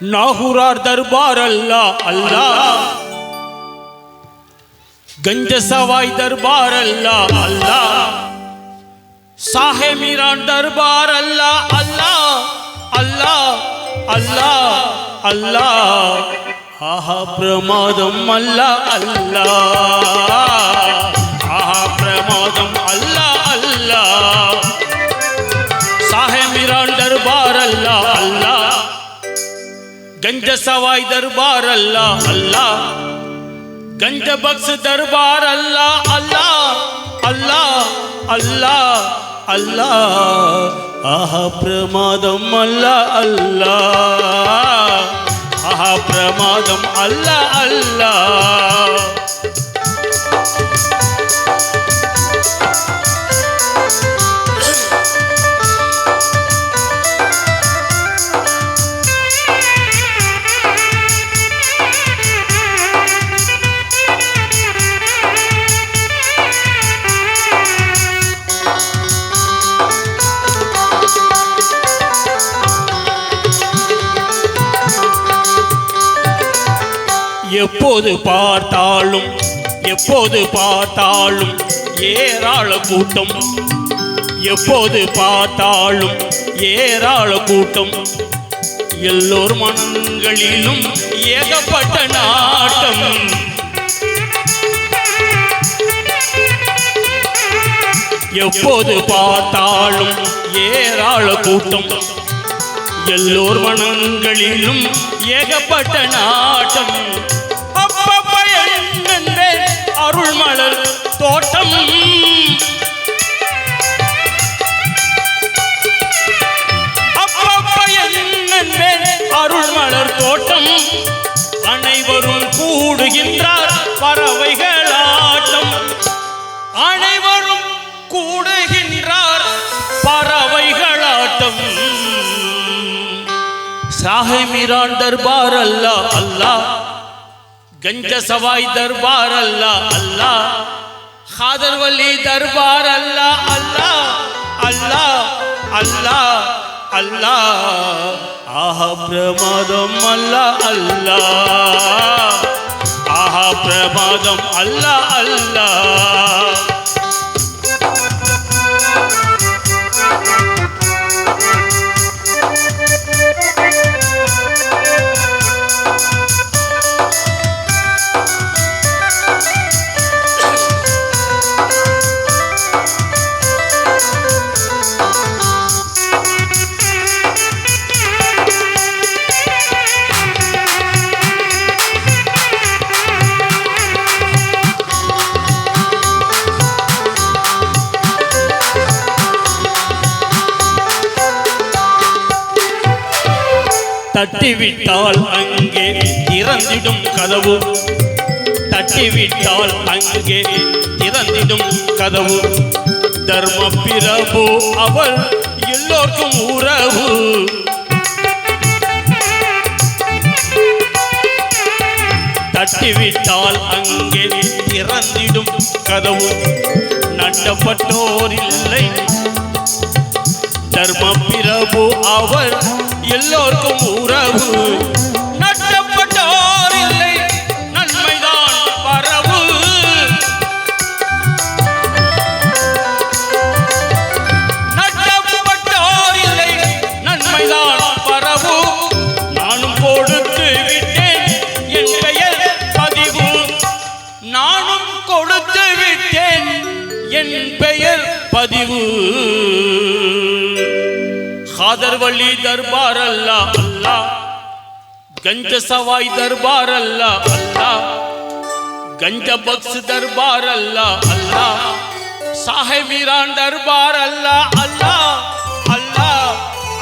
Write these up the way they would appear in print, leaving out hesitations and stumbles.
नाहुरार दरबार अल्लाह अल्लाह, गंज सवाई दरबार अल्लाह अल्लाह, साहे मीरान दरबार अल्लाह अल्लाह अल्लाह अल्लाह अल्लाह। आहा प्रमादम अल्लाह अल्लाह, आहा प्रमादम अल्लाह अल्लाह, साहे मीरान दरबार अल्लाह अल्लाह, गंज सवाई दरबार अल्लाह अल्लाह, गंज बख्श दरबार अल्लाह अल्लाह अल्लाह अल्लाह अल्लाह। आहा प्रमादम अल्लाह अल्लाह, आहा प्रमादम अल्लाह अल्लाह। எப்போது பார்த்தாலும் எப்போது பார்த்தாலும் ஏராள கூட்டம், எப்போது பார்த்தாலும் ஏராள கூட்டம், எல்லோர் மனங்களிலும் ஏகப்பட்ட நாட்டம், எப்போது பார்த்தாலும் ஏராள கூட்டம், எல்லோர் மனங்களிலும் ஏகப்பட்ட நாட்டம், அருள் மலர் தோட்டம், அருள் மலர் தோட்டம், அனைவரும் கூடுகின்றார் பறவைகளாட்டம், அனைவரும் கூடுகின்றார் பறவைகளாட்டம், साहे मीरान दरबार अल्लाह अल्लाह, गंज सवाई दरबार अल्लाह अल्लाह, खादर वली दरबार अल्लाह अल्लाह अल्लाह अल्लाह अल्लाह। आहा प्रमादम अल्लाह अल्लाह, आहा प्रमादम अल्लाह अल्लाह। தட்டிவிட்டால் அங்கே திறந்திடும் கதவு, தட்டிவிட்டால் அங்கே திறந்திடும் கதவு, தர்ம பிரபு அவர் எல்லோருக்கும் உறவு, தட்டிவிட்டால் அங்கே திறந்திடும் கதவு, நட்டப்பட்டோர் இல்லை தர்ம பிரபு அவர் எல்லோருக்கும் உறவு, நட்டப்பட்டோர் இல்லை நன்மைதான் வரவு, நட்டப்பட்டோர் இல்லை நன்மைதான் வரவு, நானும் கொடுத்து விட்டேன் என் பெயர் பதிவு, நானும் கொடுத்து விட்டேன் என் பெயர் பதிவு। खादर वली दरबार अल्लाह अल्लाह, गंज सवाई दरबार अल्लाह अल्लाह, गंज बख्श दरबार अल्लाह अल्लाह, साहे मीरान दरबार अल्लाह अल्लाह अल्लाह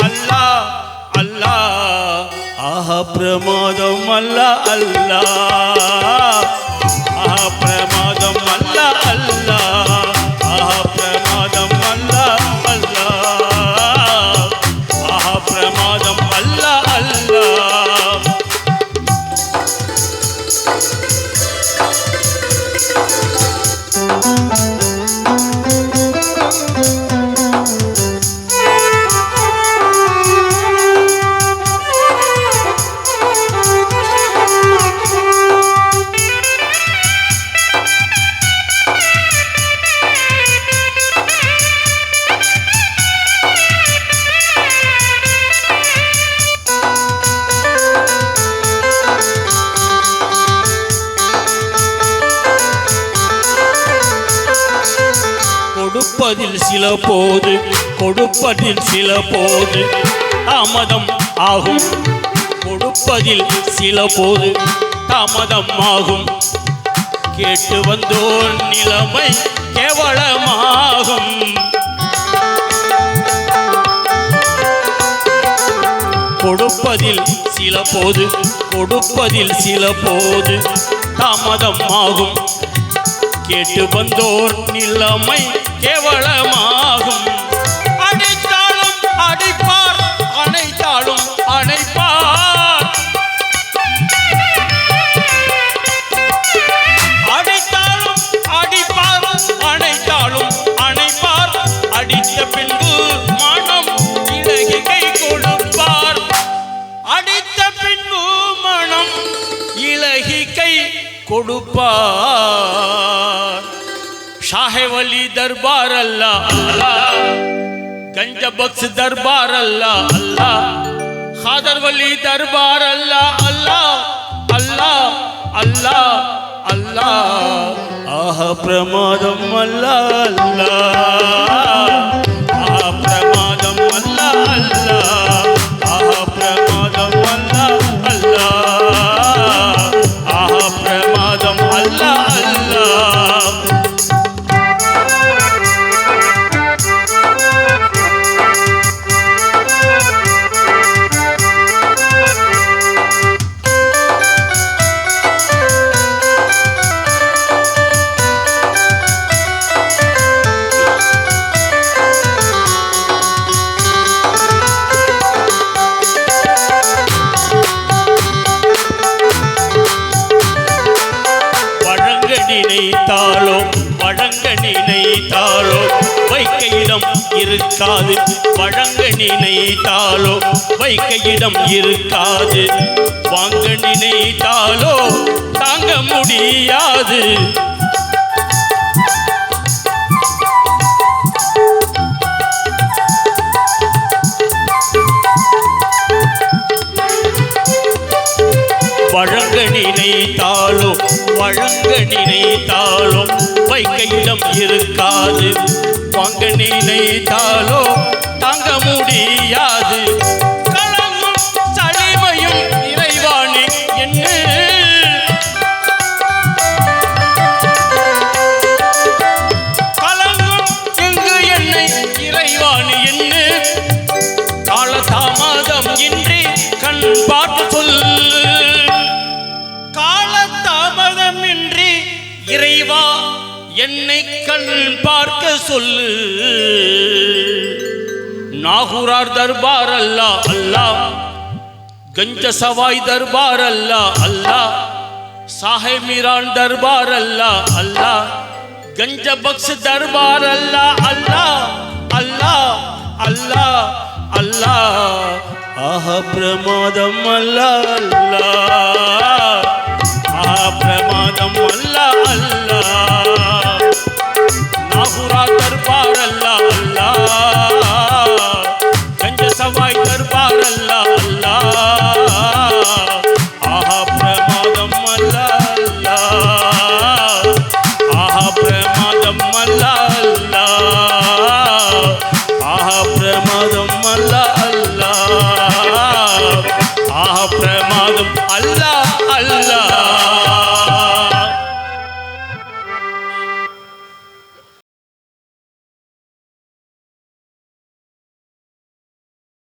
अल्लाह अल्लाह। आहा प्रमादम अल्लाह अल्लाह, आहा प्रमादम अल्लाह अल्लाह, आहा प्रमादम अल्लाह अल्लाह, प्रमादम अल्लाह अल्लाह। கொடுப்பதில் சில போது கொடுப்பதில் சில போது தாமதம் ஆகும். கொடுப்பதில் சில போது தாமதம் ஆகும். கேட்டு வந்தோர் நிலைமை கேவலமாகும். கொடுப்பதில் சில போது கொடுப்பதில் சில போது தாமதம் ஆகும். கேட்டு வந்தோர் நிலைமை கேவலமாகும். அடித்தாலும் அடிப்பார், அணைத்தாலும் அணைப்பார். அடித்தாலும் அடிப்பார், அணைத்தாலும் அணைப்பார். அடித்த பின்பு மனம் இலகிகை கொடுப்பார். அடித்த பின்பு மனம் இலகிகை கொடுப்பார். ஷாஹே வலி தர்பார் அல்லாஹ் அல்லாஹ், கஞ்ச பக்ஸ் தர்பார் அல்லாஹ் அல்லாஹ், खादर वली दरबार अल्लाह अल्लाह अल्लाह अल्लाह अल्लाह आह प्रमादम अल्लाह अल्लाह आह प्रमादम अल्लाह अल्लाह आह प्रमादम अल्लाह अल्लाह आह प्रमादम अल्लाह अल्लाह வழங்க நினைத்தாலோ வைக்க இடம் இருக்காது. வழங்க நினைத்தாலோ வைக்க இடம் இருக்காது. வாங்க நினைத்தாலோ தாங்க முடியாது. வழங்க நினைத்தாலோ வழங்க நினைத்தாலோ வைக்க இடம் இருக்காது. வாங்க நினைத்தாலோ தாங்க முடியாது. களங்கும் சளிமையும் இறைவானே என்ன களங்கும் எங்கு என்னை இறைவானே என்ன கால தாமதம் இன்றி கண் பார்த்து சொல். காலதாமதமின்றி இறைவா என்னை கண் பார்க்க சொல்லு. நாகூரார் தர்பார் அல்லாஹ் அல்லாஹ், கஞ்ச சவாய் தர்பார் அல்லாஹ் அல்லாஹ், சாஹே மீரான் தர்பார் அல்லாஹ் அல்லாஹ், கஞ்ச பக்ஸ் தர்பார் அல்லாஹ் அல்லாஹ் அல்லாஹ் அல்லாஹ் அல்லாஹ் ஆஹ பிரமாதம் அல்லாஹ் அல்லாஹ்